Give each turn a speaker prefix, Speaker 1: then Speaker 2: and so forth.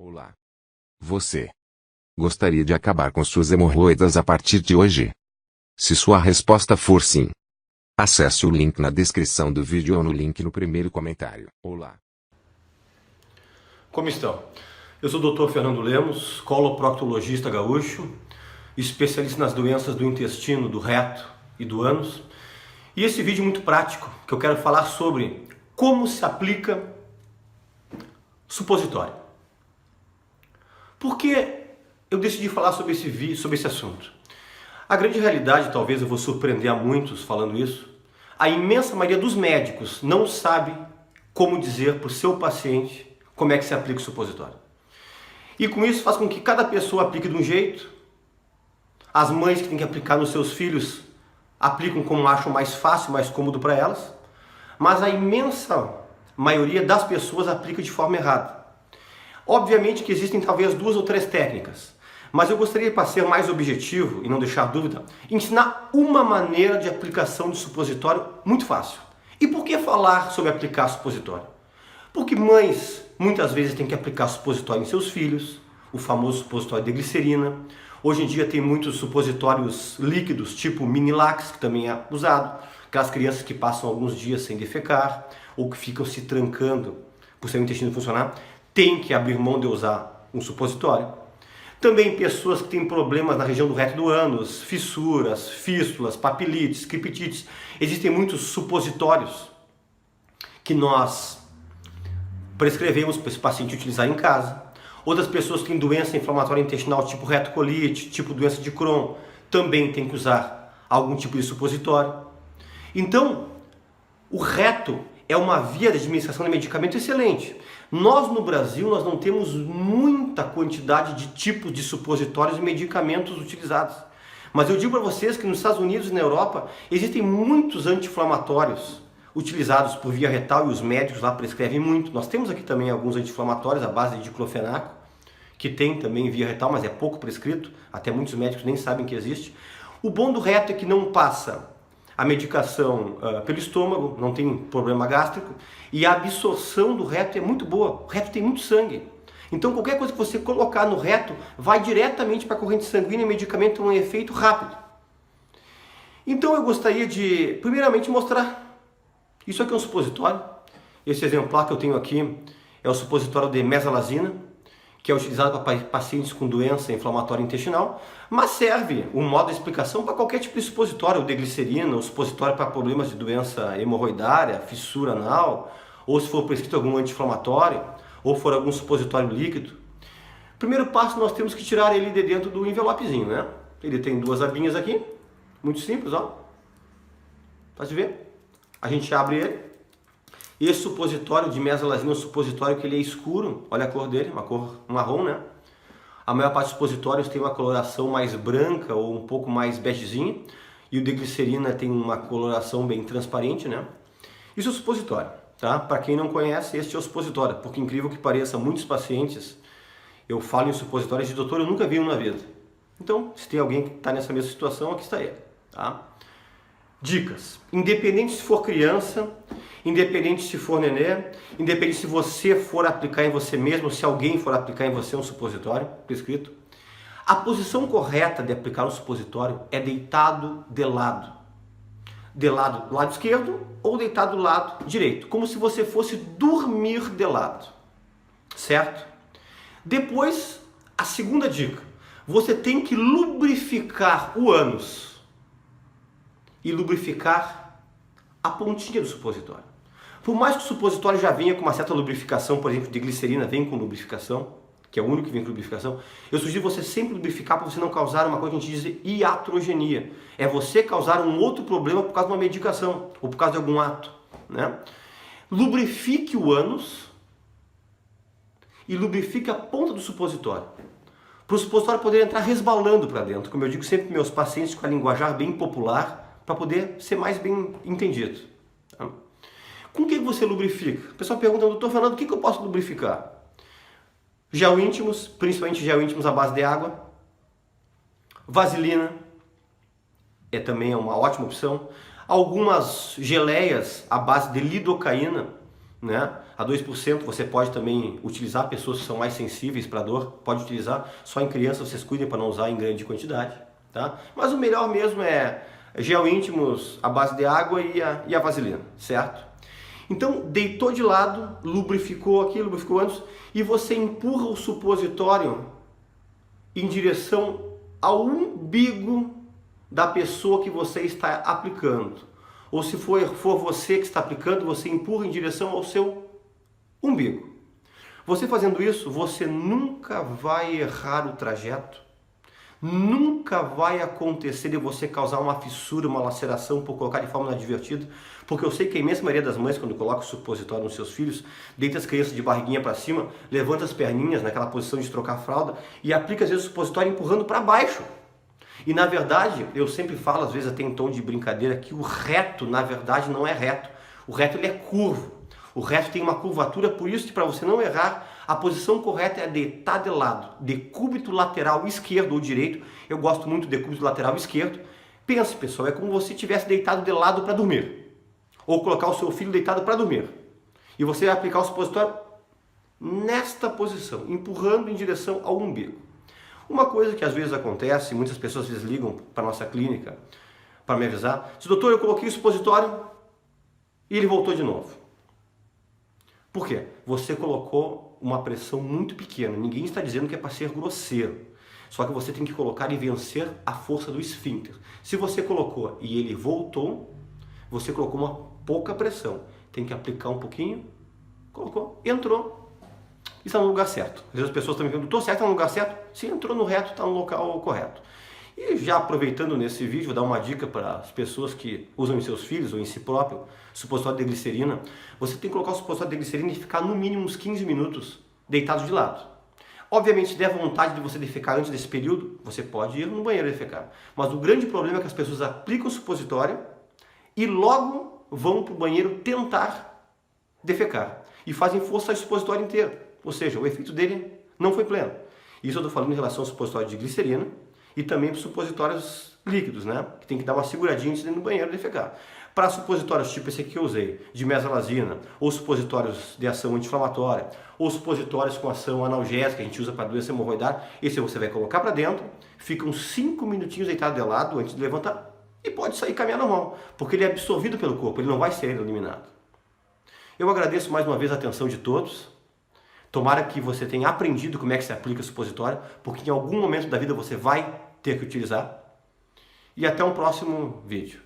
Speaker 1: Olá. Você gostaria de acabar com suas hemorroidas a partir de hoje? Se sua resposta for sim, acesse o link na descrição do vídeo ou no link no primeiro comentário. Olá.
Speaker 2: Como estão? Eu sou o Dr. Fernando Lemos, coloproctologista gaúcho, especialista nas doenças do intestino, do reto e do ânus. E esse vídeo é muito prático, que eu quero falar sobre como se aplica supositório. Por que eu decidi falar sobre esse assunto? A grande realidade, talvez eu vou surpreender a muitos falando isso, a imensa maioria dos médicos não sabe como dizer para o seu paciente como é que se aplica o supositório. E com isso faz com que cada pessoa aplique de um jeito, as mães que têm que aplicar nos seus filhos aplicam como acham mais fácil, mais cômodo para elas, mas a imensa maioria das pessoas aplica de forma errada. Obviamente que existem talvez 2 ou 3 técnicas, mas eu gostaria, para ser mais objetivo e não deixar dúvida, ensinar uma maneira de aplicação de supositório muito fácil. E por que falar sobre aplicar supositório? Porque mães muitas vezes têm que aplicar supositório em seus filhos, o famoso supositório de glicerina. Hoje em dia tem muitos supositórios líquidos, tipo Minilax, que também é usado. Aquelas crianças que passam alguns dias sem defecar, ou que ficam se trancando por seu intestino funcionar, tem que abrir mão de usar um supositório. Também pessoas que têm problemas na região do reto do ânus, fissuras, fístulas, papilites, criptites. Existem muitos supositórios que nós prescrevemos para esse paciente utilizar em casa. Outras pessoas que têm doença inflamatória intestinal, tipo retocolite, tipo doença de Crohn, também tem que usar algum tipo de supositório. Então, o reto é uma via de administração de medicamento excelente. Nós no Brasil nós não temos muita quantidade de tipos de supositórios e medicamentos utilizados. Mas eu digo para vocês que nos Estados Unidos e na Europa existem muitos anti-inflamatórios utilizados por via retal e os médicos lá prescrevem muito. Nós temos aqui também alguns anti-inflamatórios à base de diclofenaco, que tem também via retal, mas é pouco prescrito, até muitos médicos nem sabem que existe. O bom do reto é que não passa a medicação pelo estômago, não tem problema gástrico, e a absorção do reto é muito boa. O reto tem muito sangue. Então qualquer coisa que você colocar no reto vai diretamente para a corrente sanguínea e o medicamento tem um efeito rápido. Então eu gostaria de, primeiramente, mostrar. Isso aqui é um supositório. Esse exemplar que eu tenho aqui é o supositório de mesalazina, que é utilizado para pacientes com doença inflamatória intestinal, mas serve um modo de explicação para qualquer tipo de supositório, o de glicerina, o supositório para problemas de doença hemorroidária, fissura anal, ou se for prescrito algum anti-inflamatório, ou for algum supositório líquido. Primeiro passo, nós temos que tirar ele de dentro do envelopezinho, né? Ele tem 2 abinhas aqui, muito simples, ó. Pode ver? A gente abre ele. Esse supositório de mesalazina é um supositório que ele é escuro, olha a cor dele, uma cor marrom, né? A maior parte dos supositórios tem uma coloração mais branca ou um pouco mais begezinha, e o de glicerina tem uma coloração bem transparente, né? Isso é o supositório, tá? Para quem não conhece, este é o supositório, porque incrível que pareça, muitos pacientes, eu falo em supositórios de doutor, eu nunca vi um na vida. Então, se tem alguém que está nessa mesma situação, aqui está ele, tá? Dicas, independente se for criança, independente se for nenê, independente se você for aplicar em você mesmo, se alguém for aplicar em você um supositório prescrito, a posição correta de aplicar um supositório é deitado de lado. De lado do lado esquerdo ou deitado do lado direito, como se você fosse dormir de lado, certo? Depois, a segunda dica, você tem que lubrificar o ânus e lubrificar a pontinha do supositório. Por mais que o supositório já venha com uma certa lubrificação, por exemplo, de glicerina vem com lubrificação, que é o único que vem com lubrificação, eu sugiro você sempre lubrificar para você não causar uma coisa que a gente diz iatrogenia. É você causar um outro problema por causa de uma medicação ou por causa de algum ato, né? Lubrifique o ânus e lubrifique a ponta do supositório, para o supositório poder entrar resbalando para dentro, como eu digo sempre para meus pacientes com a linguajar bem popular, para poder ser mais bem entendido. Tá? Com o que você lubrifica? O pessoal pergunta, doutor Fernando, o que eu posso lubrificar? Gel íntimos, principalmente gel íntimos à base de água. Vaselina também é uma ótima opção. Algumas geleias à base de lidocaína né? A 2% você pode também utilizar, pessoas que são mais sensíveis para dor, pode utilizar, só em crianças vocês cuidem para não usar em grande quantidade, tá? Mas o melhor mesmo é gel íntimos à base de água e a vaselina, certo? Então, deitou de lado, lubrificou aqui, lubrificou antes, e você empurra o supositório em direção ao umbigo da pessoa que você está aplicando. Ou se for você que está aplicando, você empurra em direção ao seu umbigo. Você fazendo isso, você nunca vai errar o trajeto, nunca vai acontecer de você causar uma fissura, uma laceração, por colocar de forma inadvertida, porque eu sei que a imensa maioria das mães, quando coloca o supositório nos seus filhos, deita as crianças de barriguinha para cima, levanta as perninhas naquela posição de trocar a fralda e aplica às vezes o supositório empurrando para baixo. E na verdade, eu sempre falo, às vezes até em tom de brincadeira, que o reto, na verdade, não é reto. O reto ele é curvo. O reto tem uma curvatura, por isso que para você não errar, a posição correta é deitar de lado, decúbito lateral esquerdo ou direito. Eu gosto muito de decúbito lateral esquerdo. Pense, pessoal, é como se você estivesse deitado de lado para dormir. Ou colocar o seu filho deitado para dormir. E você vai aplicar o supositório nesta posição, empurrando em direção ao umbigo. Uma coisa que às vezes acontece, muitas pessoas às vezes ligam para a nossa clínica para me avisar, diz, doutor, eu coloquei o supositório e ele voltou de novo. Por quê? Você colocou uma pressão muito pequena, ninguém está dizendo que é para ser grosseiro, só que você tem que colocar e vencer a força do esfíncter. Se você colocou e ele voltou, você colocou uma pouca pressão, tem que aplicar um pouquinho, colocou, entrou. Está no lugar certo. Às vezes as pessoas estão me perguntando, estou certo, está no lugar certo? Se entrou no reto, está no local correto. E já aproveitando nesse vídeo, vou dar uma dica para as pessoas que usam em seus filhos ou em si próprio, supositório de glicerina. Você tem que colocar o supositório de glicerina e ficar no mínimo uns 15 minutos deitado de lado. Obviamente, se der vontade de você defecar antes desse período, você pode ir no banheiro defecar. Mas o grande problema é que as pessoas aplicam o supositório e logo vão para o banheiro tentar defecar. E fazem força ao supositório inteiro. Ou seja, o efeito dele não foi pleno. Isso eu estou falando em relação ao supositório de glicerina e também para os supositórios líquidos, né? Que tem que dar uma seguradinha antes de ir no banheiro defecar. Para supositórios tipo esse aqui que eu usei, de mesalazina, ou supositórios de ação anti-inflamatória, ou supositórios com ação analgésica, que a gente usa para doença hemorroidária, esse você vai colocar para dentro, fica uns 5 minutinhos deitado de lado antes de levantar e pode sair caminhar normal, porque ele é absorvido pelo corpo, ele não vai ser eliminado. Eu agradeço mais uma vez a atenção de todos. Tomara que você tenha aprendido como é que se aplica o supositório, porque em algum momento da vida você vai ter que utilizar. E até um próximo vídeo.